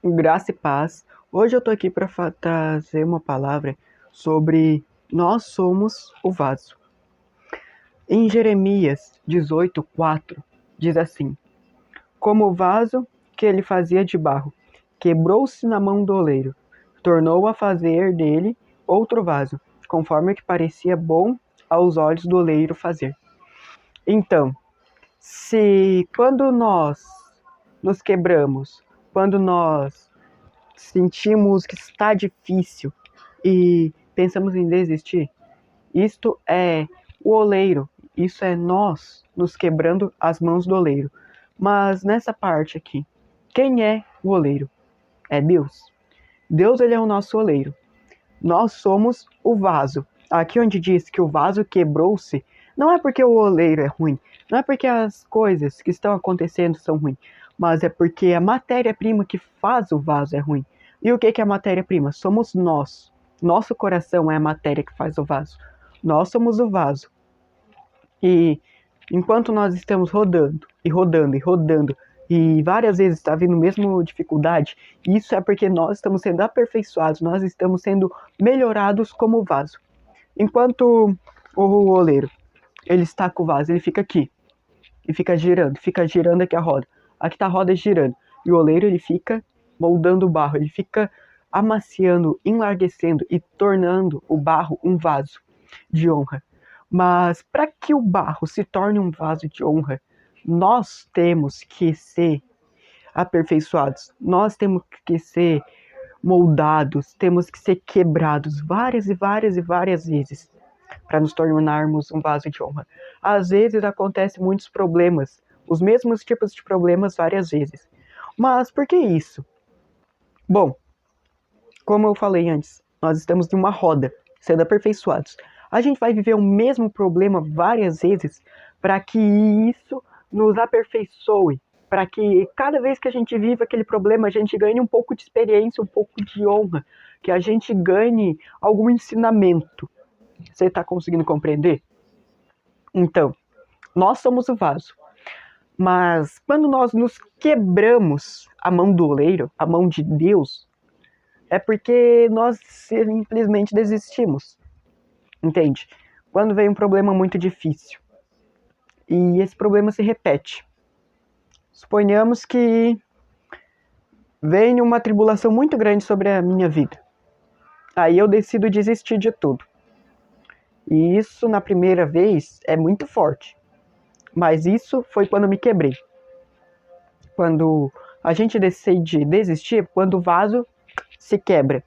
Graça e paz. Hoje eu tô aqui para trazer uma palavra sobre nós somos o vaso. Em Jeremias 18:4 diz assim: Como o vaso que ele fazia de barro, quebrou-se na mão do oleiro, tornou a fazer dele outro vaso, conforme o que parecia bom aos olhos do oleiro fazer. Então, se quando nós nos quebramos, quando nós sentimos que está difícil e pensamos em desistir, isto é o oleiro, isso é nós nos quebrando as mãos do oleiro. Mas nessa parte aqui, quem é o oleiro? É Deus. Deus, ele é o nosso oleiro. Nós somos o vaso. Aqui onde diz que o vaso quebrou-se, não é porque o oleiro é ruim, não é porque as coisas que estão acontecendo são ruins, mas é porque a matéria-prima que faz o vaso é ruim. E o que é a matéria-prima? Somos nós. Nosso coração é a matéria que faz o vaso. Nós somos o vaso. E enquanto nós estamos rodando, e rodando, e rodando, e várias vezes está vindo mesmo dificuldade, isso é porque nós estamos sendo aperfeiçoados, nós estamos sendo melhorados como vaso. Enquanto o oleiro, ele está com o vaso, ele fica aqui, e fica girando aqui a roda. Aqui está a roda girando. E o oleiro, ele fica moldando o barro, ele fica amaciando, enlarguecendo e tornando o barro um vaso de honra. Mas para que o barro se torne um vaso de honra, nós temos que ser aperfeiçoados, nós temos que ser moldados, temos que ser quebrados várias e várias e várias vezes para nos tornarmos um vaso de honra. Às vezes acontecem muitos problemas, os mesmos tipos de problemas várias vezes. Mas por que isso? Bom, como eu falei antes, nós estamos em uma roda, sendo aperfeiçoados. A gente vai viver o mesmo problema várias vezes para que isso nos aperfeiçoe, para que cada vez que a gente vive aquele problema, a gente ganhe um pouco de experiência, um pouco de honra, que a gente ganhe algum ensinamento. Você está conseguindo compreender? Então, nós somos o vaso. Mas quando nós nos quebramos a mão do oleiro, a mão de Deus, é porque nós simplesmente desistimos. Entende? Quando vem um problema muito difícil e esse problema se repete. Suponhamos que venha uma tribulação muito grande sobre a minha vida. Aí eu decido desistir de tudo. E isso na primeira vez é muito forte. Mas isso foi quando eu me quebrei. Quando a gente decide desistir, quando o vaso se quebra.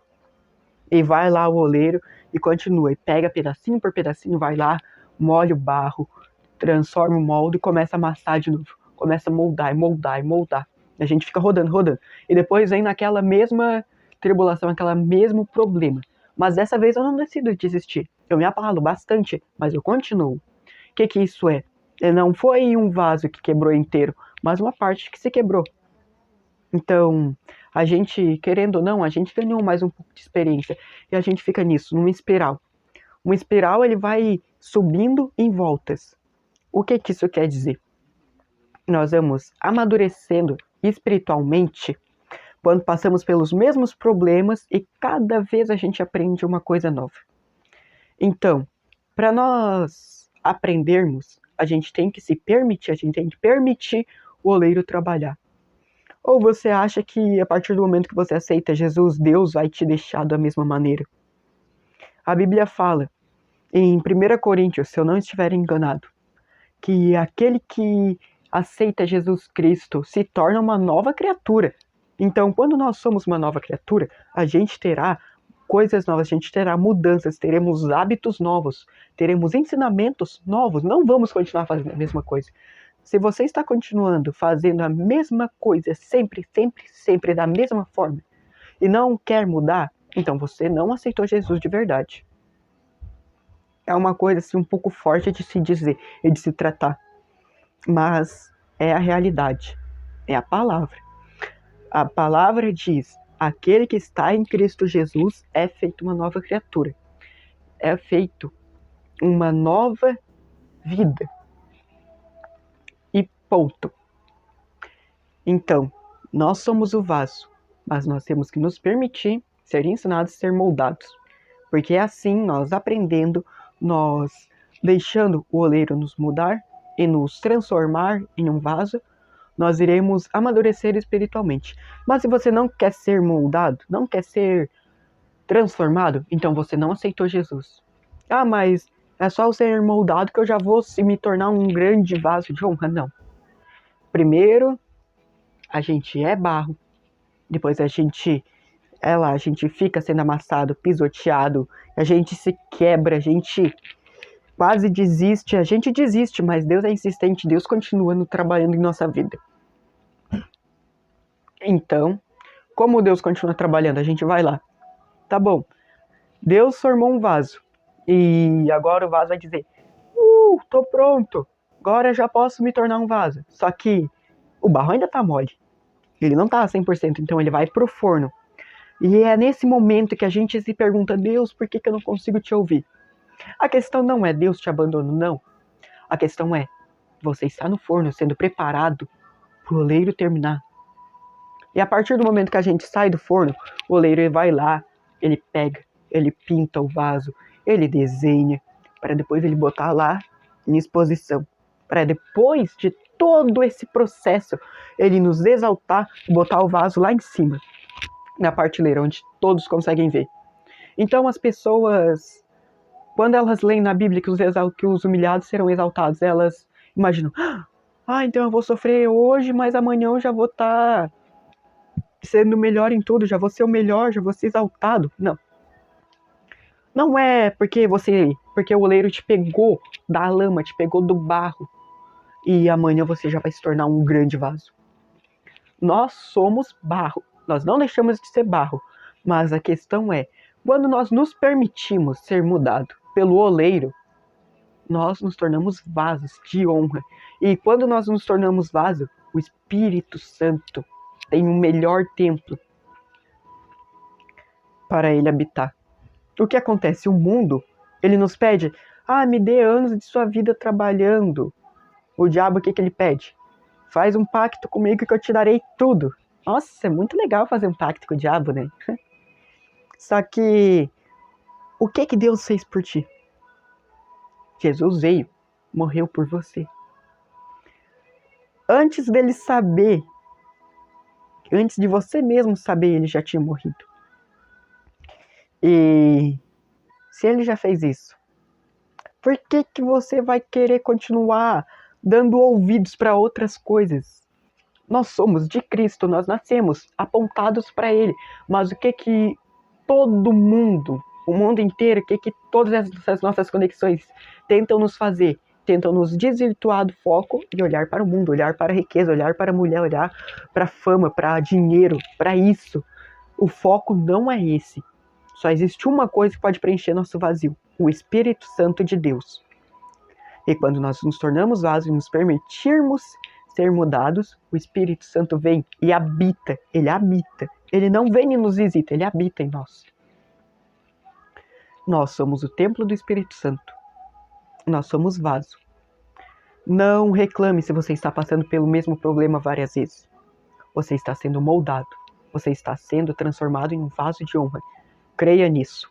E vai lá o oleiro e continua. E pega pedacinho por pedacinho, vai lá, molha o barro, transforma o molde e começa a amassar de novo. Começa a moldar, e moldar, e moldar. A gente fica rodando, rodando. E depois vem naquela mesma tribulação, aquele mesmo problema. Mas dessa vez eu não decido desistir. Eu me abalo bastante, mas eu continuo. O que isso é? Não foi um vaso que quebrou inteiro, mas uma parte que se quebrou. Então, a gente, querendo ou não, a gente ganhou mais um pouco de experiência. E a gente fica nisso, numa espiral. Uma espiral, ele vai subindo em voltas. O que isso quer dizer? Nós vamos amadurecendo espiritualmente quando passamos pelos mesmos problemas e cada vez a gente aprende uma coisa nova. Então, para nós aprendermos, a gente tem que se permitir, a gente tem que permitir o oleiro trabalhar. Ou você acha que a partir do momento que você aceita Jesus, Deus vai te deixar da mesma maneira? A Bíblia fala em 1 Coríntios, se eu não estiver enganado, que aquele que aceita Jesus Cristo se torna uma nova criatura. Então, quando nós somos uma nova criatura, a gente terá coisas novas, a gente terá mudanças, teremos hábitos novos, teremos ensinamentos novos, não vamos continuar fazendo a mesma coisa. Se você está continuando fazendo a mesma coisa sempre, sempre, sempre da mesma forma e não quer mudar, então você não aceitou Jesus de verdade. É uma coisa assim um pouco forte de se dizer e de se tratar, mas é a realidade, é a palavra. A palavra diz: aquele que está em Cristo Jesus é feito uma nova criatura, é feito uma nova vida. E ponto. Então, nós somos o vaso. mas nós temos que nos permitir ser ensinados, ser moldados. Porque é assim, nós aprendendo, nós deixando o oleiro nos mudar e nos transformar em um vaso, nós iremos amadurecer espiritualmente. Mas se você não quer ser moldado, não quer ser transformado, então você não aceitou Jesus. Ah, mas é só eu ser moldado que eu já vou me tornar um grande vaso de honra. Não. Primeiro, a gente é barro. Depois a gente fica sendo amassado, pisoteado, a gente se quebra, a gente quase desiste, a gente desiste, mas Deus é insistente, Deus continua trabalhando em nossa vida. Então, como Deus continua trabalhando, a gente vai lá. Tá bom, Deus formou um vaso, e agora o vaso vai dizer, tô pronto, agora já posso me tornar um vaso. Só que o barro ainda tá mole, ele não tá 100%, então ele vai pro forno. E é nesse momento que a gente se pergunta, Deus, por que eu não consigo te ouvir? A questão não é Deus te abandonando, não. A questão é, você está no forno sendo preparado para o oleiro terminar. E a partir do momento que a gente sai do forno, o oleiro vai lá, ele pega, ele pinta o vaso, ele desenha, para depois ele botar lá em exposição. Para depois de todo esse processo, ele nos exaltar e botar o vaso lá em cima, na prateleira, onde todos conseguem ver. Então as pessoas, quando elas leem na Bíblia que os humilhados serão exaltados, elas imaginam, então eu vou sofrer hoje, mas amanhã eu já vou estar sendo melhor em tudo, já vou ser o melhor, já vou ser exaltado. Não. Não é porque o oleiro te pegou da lama, te pegou do barro, e amanhã você já vai se tornar um grande vaso. Nós somos barro, nós não deixamos de ser barro, mas a questão é, quando nós nos permitimos ser mudados pelo oleiro, nós nos tornamos vasos de honra. E quando nós nos tornamos vasos, o Espírito Santo tem um melhor templo para ele habitar. O que acontece? O mundo, ele nos pede, me dê anos de sua vida trabalhando. O diabo, o que ele pede? Faz um pacto comigo que eu te darei tudo. Nossa, é muito legal fazer um pacto com o diabo, né? Só que, o que Deus fez por ti? Jesus veio, morreu por você. Antes dele saber, antes de você mesmo saber, ele já tinha morrido. E se ele já fez isso, por que você vai querer continuar dando ouvidos para outras coisas? Nós somos de Cristo, nós nascemos apontados para ele. Mas o que todo mundo, o mundo inteiro, o que todas essas nossas conexões tentam nos fazer? Tentam nos desvirtuar do foco e olhar para o mundo, olhar para a riqueza, olhar para a mulher, olhar para a fama, para dinheiro, para isso. O foco não é esse. Só existe uma coisa que pode preencher nosso vazio, o Espírito Santo de Deus. E quando nós nos tornamos vasos e nos permitirmos ser mudados, o Espírito Santo vem e habita. Ele habita. Ele não vem e nos visita, ele habita em nós. Nós somos o templo do Espírito Santo. Nós somos vaso. Não reclame se você está passando pelo mesmo problema várias vezes. Você está sendo moldado. Você está sendo transformado em um vaso de honra. Creia nisso.